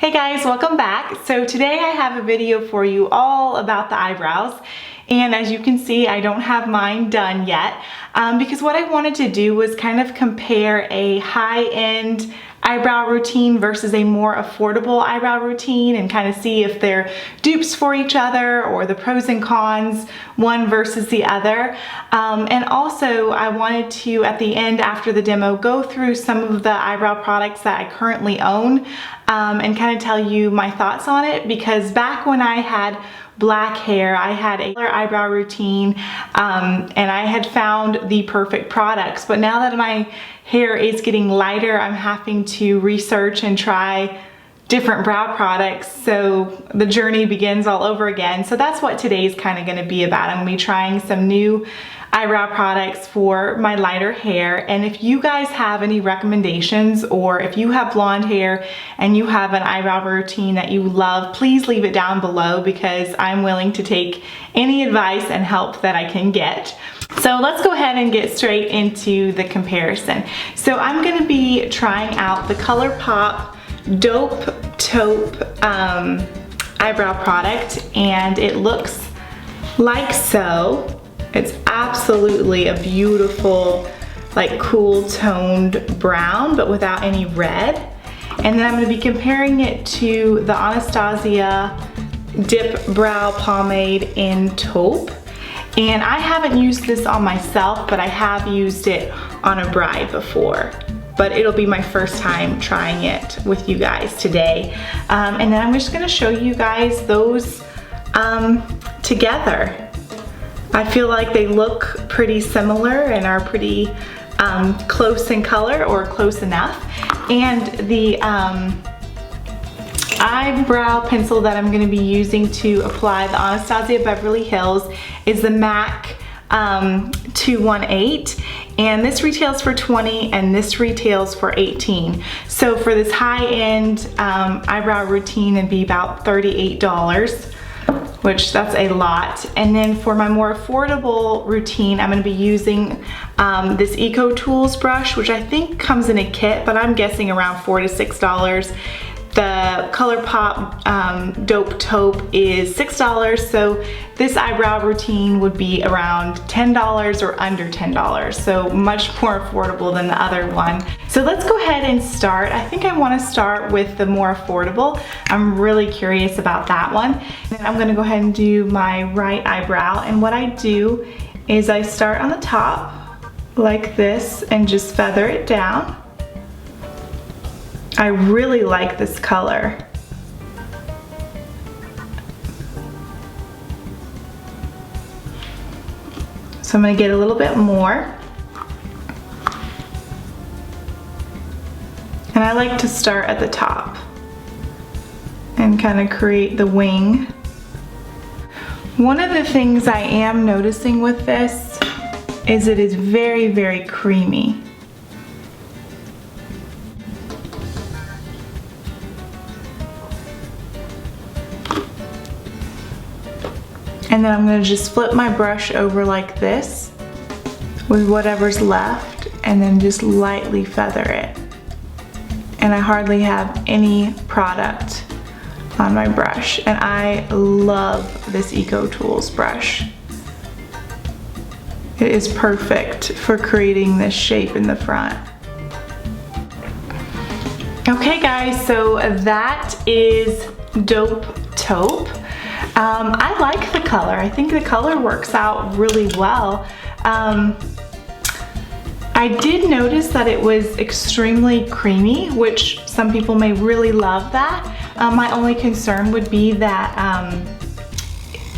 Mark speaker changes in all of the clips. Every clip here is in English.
Speaker 1: Hey guys, welcome back. So today I have a video for you all about the eyebrows. And as you can see, I don't have mine done yet because what I wanted to do was kind of compare a high-end eyebrow routine versus a more affordable eyebrow routine and kind of see if they're dupes for each other or the pros and cons, one versus the other. And also I wanted to, at the end after the demo, go through some of the eyebrow products that I currently own and kind of tell you my thoughts on it, because back when I had black hair, I had a color eyebrow routine and I had found the perfect products. But now that my hair is getting lighter, I'm having to research and try different brow products, so the journey begins all over again. So that's what today's kind of going to be about. I'm going to be trying some new eyebrow products for my lighter hair. And if you guys have any recommendations, or if you have blonde hair and you have an eyebrow routine that you love, please leave it down below, because I'm willing to take any advice and help that I can get. So let's go ahead and get straight into the comparison. So I'm going to be trying out the ColourPop Taupe eyebrow product, and it looks like so. It's absolutely a beautiful, like cool toned brown, but without any red. And then I'm going to be comparing it to the Anastasia Dip Brow Pomade in Taupe. And I haven't used this on myself, but I have used it on a bride before. But it'll be my first time trying it with you guys today. And then I'm just gonna show you guys those together. I feel like they look pretty similar and are pretty close in color, or close enough. And the eyebrow pencil that I'm going to be using to apply the Anastasia Beverly Hills is the MAC 218, and this retails for $20 and this retails for $18. So for this high-end eyebrow routine, it'd be about $38, which that's a lot. And then for my more affordable routine, I'm going to be using this Eco Tools brush, which I think comes in a kit, but I'm guessing around $4 to $6. The ColourPop Dope Taupe is $6, so this eyebrow routine would be around $10 or under $10, so much more affordable than the other one. So let's go ahead and start. I think I want to start with the more affordable. I'm really curious about that one. And I'm going to go ahead and do my right eyebrow, and what I do is I start on the top like this and just feather it down. I really like this color. So I'm going to get a little bit more. And I like to start at the top and kind of create the wing. One of the things I am noticing with this is it is very, very creamy. And then I'm going to just flip my brush over like this with whatever's left, and then just lightly feather it. And I hardly have any product on my brush, and I love this Eco Tools brush. It is perfect for creating this shape in the front. Okay guys, so that is Dope Taupe. I like the color. I think the color works out really well. I did notice that it was extremely creamy, which some people may really love that. My only concern would be that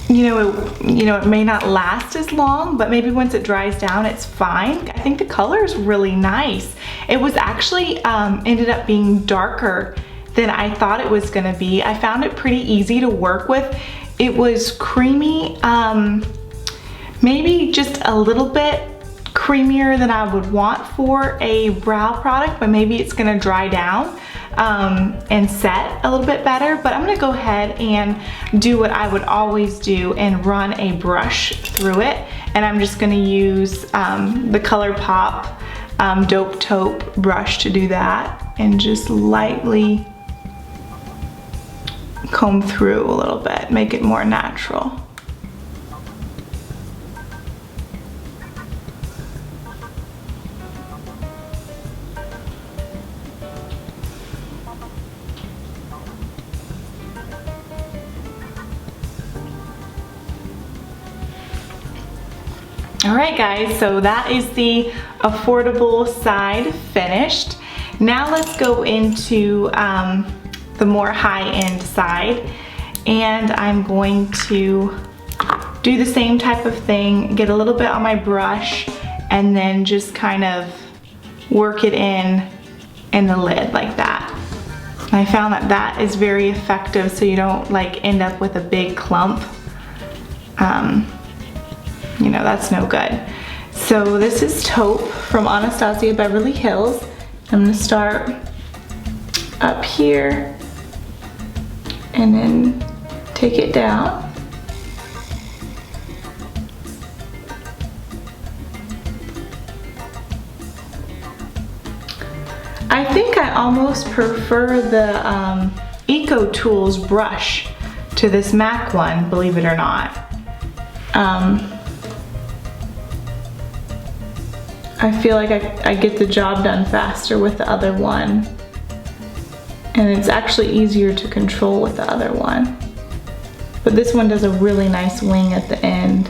Speaker 1: it may not last as long, but maybe once it dries down, it's fine. I think the color is really nice. It was actually ended up being darker than I thought it was gonna be. I found it pretty easy to work with. It was creamy, maybe just a little bit creamier than I would want for a brow product, but maybe it's gonna dry down and set a little bit better. But I'm gonna go ahead and do what I would always do and run a brush through it. And I'm just gonna use the ColourPop Dope Taupe brush to do that, and just lightly comb through a little bit, make it more natural. All right guys, so that is the affordable side finished. Now let's go into the more high-end side, and I'm going to do the same type of thing, get a little bit on my brush, and then just kind of work it in the lid like that. And I found that that is very effective so you don't like end up with a big clump. You know, that's no good. So this is Taupe from Anastasia Beverly Hills. I'm gonna start up here and then take it down. I think I almost prefer the Eco Tools brush to this MAC one, believe it or not. I feel like I get the job done faster with the other one. And it's actually easier to control with the other one. But this one does a really nice wing at the end.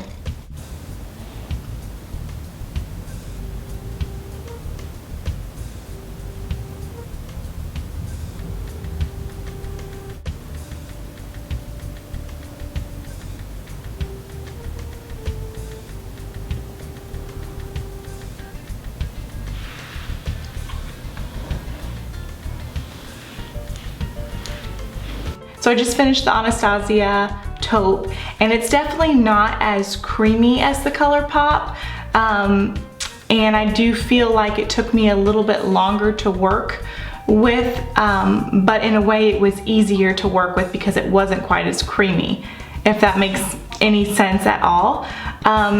Speaker 1: So I just finished the Anastasia Taupe, and it's definitely not as creamy as the ColourPop. And I do feel like it took me a little bit longer to work with, but in a way it was easier to work with because it wasn't quite as creamy, if that makes any sense at all.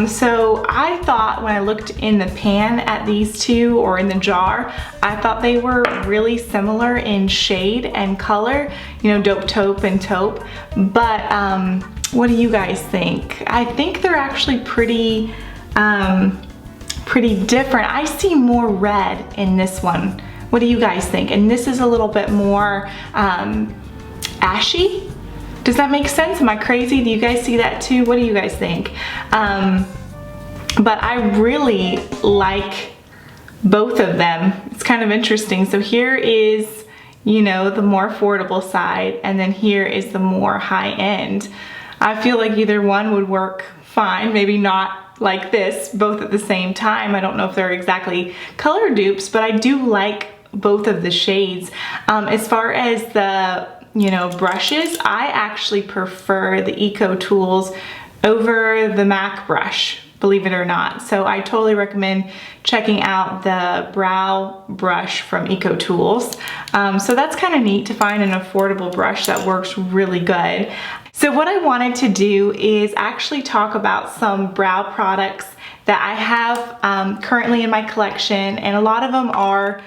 Speaker 1: So I thought when I looked in the pan at these two, or in the jar, I thought they were really similar in shade and color, you know, Dope Taupe and Taupe. But what do you guys think? I think they're actually pretty different. I see more red in this one. What do you guys think? And this is a little bit more ashy. Does that make sense? Am I crazy? Do you guys see that too? What do you guys think? But I really like both of them. It's kind of interesting. So here is, you know, the more affordable side, and then here is the more high end. I feel like either one would work fine, maybe not like this, both at the same time. I don't know if they're exactly color dupes, but I do like both of the shades. As far as the, you know, brushes, I actually prefer the Eco Tools over the MAC brush, believe it or not. So I totally recommend checking out the brow brush from Eco Tools. So that's kind of neat to find an affordable brush that works really good. So what I wanted to do is actually talk about some brow products that I have currently in my collection, and a lot of them are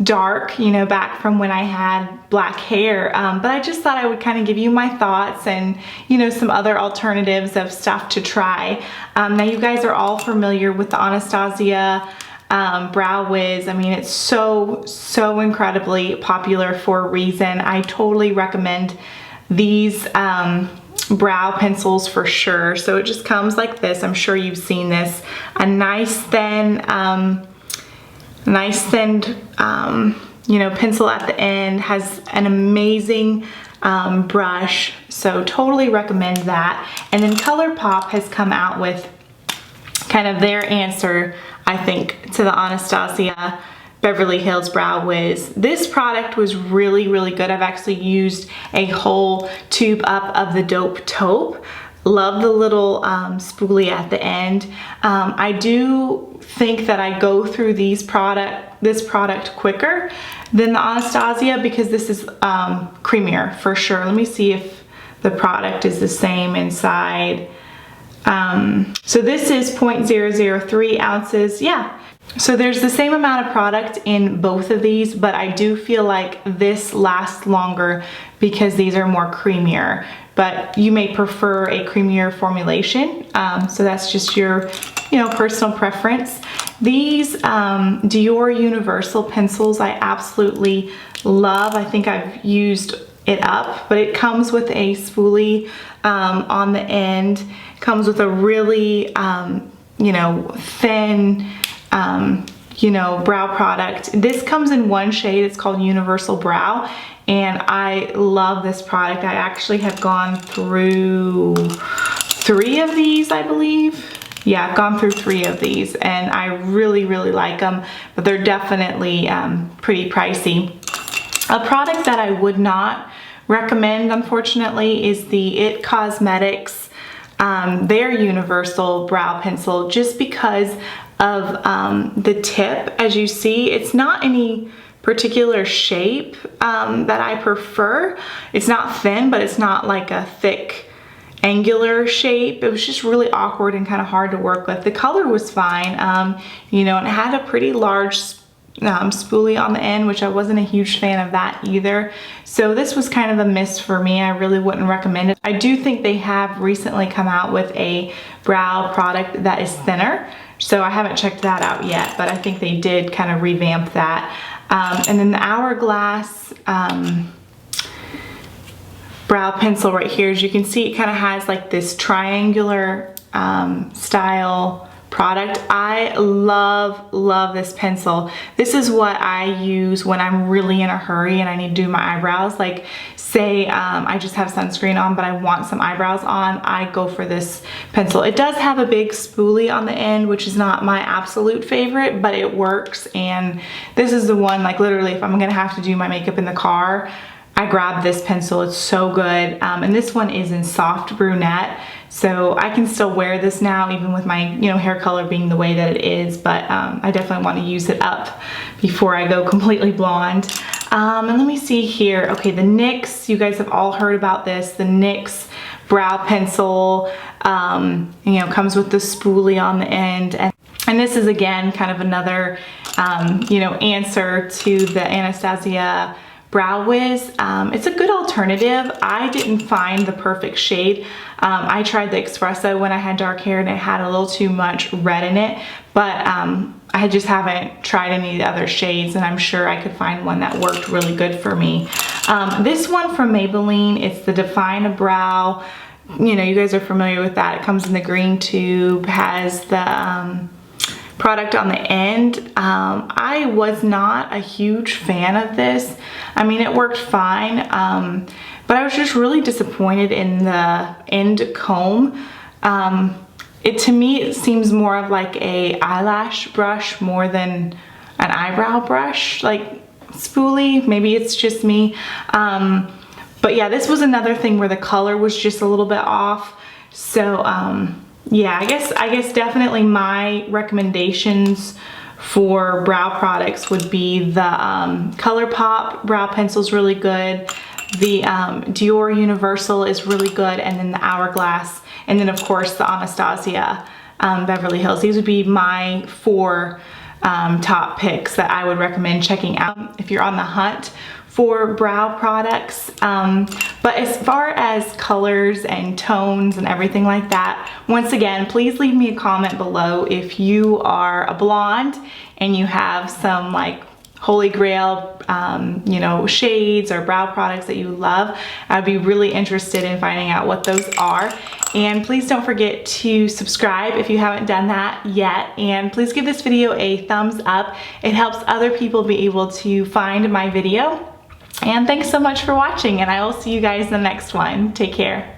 Speaker 1: dark, you know, back from when I had black hair, but I just thought I would kind of give you my thoughts and, you know, some other alternatives of stuff to try. Now you guys are all familiar with the Anastasia Brow Wiz. I mean, it's so incredibly popular for a reason. I totally recommend these brow pencils for sure. So it just comes like this. I'm sure you've seen this. A nice thin you know, pencil at the end, has an amazing brush, so totally recommend that. And then ColourPop has come out with kind of their answer, I think, to the Anastasia Beverly Hills Brow Wiz. This product was really good. I've actually used a whole tube up of the Dope Taupe. Love the little spoolie at the end. I do think that I go through this product quicker than the Anastasia because this is creamier for sure. Let me see if the product is the same inside. So this is 0.003 ounces. Yeah, So there's the same amount of product in both of these, but I do feel like this lasts longer because these are more creamier, but you may prefer a creamier formulation. So that's just your, personal preference. These Dior Universal pencils I absolutely love. I think I've used it up, but it comes with a spoolie on the end. It comes with a really, thin, brow product. This comes in one shade. It's called Universal Brow, and I love this product. I actually have gone through 3 of these, I believe. Yeah, I've gone through 3 of these, and I really, really like them, but they're definitely pretty pricey. A product that I would not recommend, unfortunately, is the IT Cosmetics, their Universal Brow Pencil, just because of the tip. As you see, it's not any particular shape that I prefer. It's not thin, but it's not like a thick angular shape. It was just really awkward and kind of hard to work with. The color was fine, and it had a pretty large spoolie on the end, which I wasn't a huge fan of that either. So this was kind of a miss for me. I really wouldn't recommend it. I do think they have recently come out with a brow product that is thinner, so I haven't checked that out yet, but I think they did kind of revamp that. And then the Hourglass brow pencil right here, as you can see, it kind of has like this triangular style product. I love this pencil. This is what I use when I'm really in a hurry and I need to do my eyebrows. Like say I just have sunscreen on but I want some eyebrows on, I go for this pencil. It does have a big spoolie on the end, which is not my absolute favorite, but it works. And this is the one, like literally if I'm gonna have to do my makeup in the car, I grabbed this pencil. It's so good. And this one is in soft brunette, so I can still wear this now even with my hair color being the way that it is, but I definitely want to use it up before I go completely blonde. And let me see here. Okay, the NYX, you guys have all heard about this, the NYX Brow Pencil, comes with the spoolie on the end, and this is again kind of another answer to the Anastasia Brow Wiz. It's a good alternative. I didn't find the perfect shade. I tried the espresso when I had dark hair and it had a little too much red in it, but I just haven't tried any of the other shades, and I'm sure I could find one that worked really good for me. This one from Maybelline, it's the Define a Brow. You guys are familiar with that. It comes in the green tube, has the product on the end. I was not a huge fan of this. I mean, it worked fine, but I was just really disappointed in the end comb. To me, it seems more of like a eyelash brush more than an eyebrow brush, like spoolie. Maybe it's just me. But yeah, this was another thing where the color was just a little bit off. So yeah, I guess definitely my recommendations for brow products would be the ColourPop brow pencil is really good. The Dior Universal is really good, and then the Hourglass, and then of course the Anastasia Beverly Hills. These would be my 4 top picks that I would recommend checking out if you're on the hunt for brow products. But as far as colors and tones and everything like that, once again, please leave me a comment below if you are a blonde and you have some like holy grail shades or brow products that you love. I'd be really interested in finding out what those are. And please don't forget to subscribe if you haven't done that yet, and please give this video a thumbs up. It helps other people be able to find my video. And thanks so much for watching, and I will see you guys in the next one. Take care.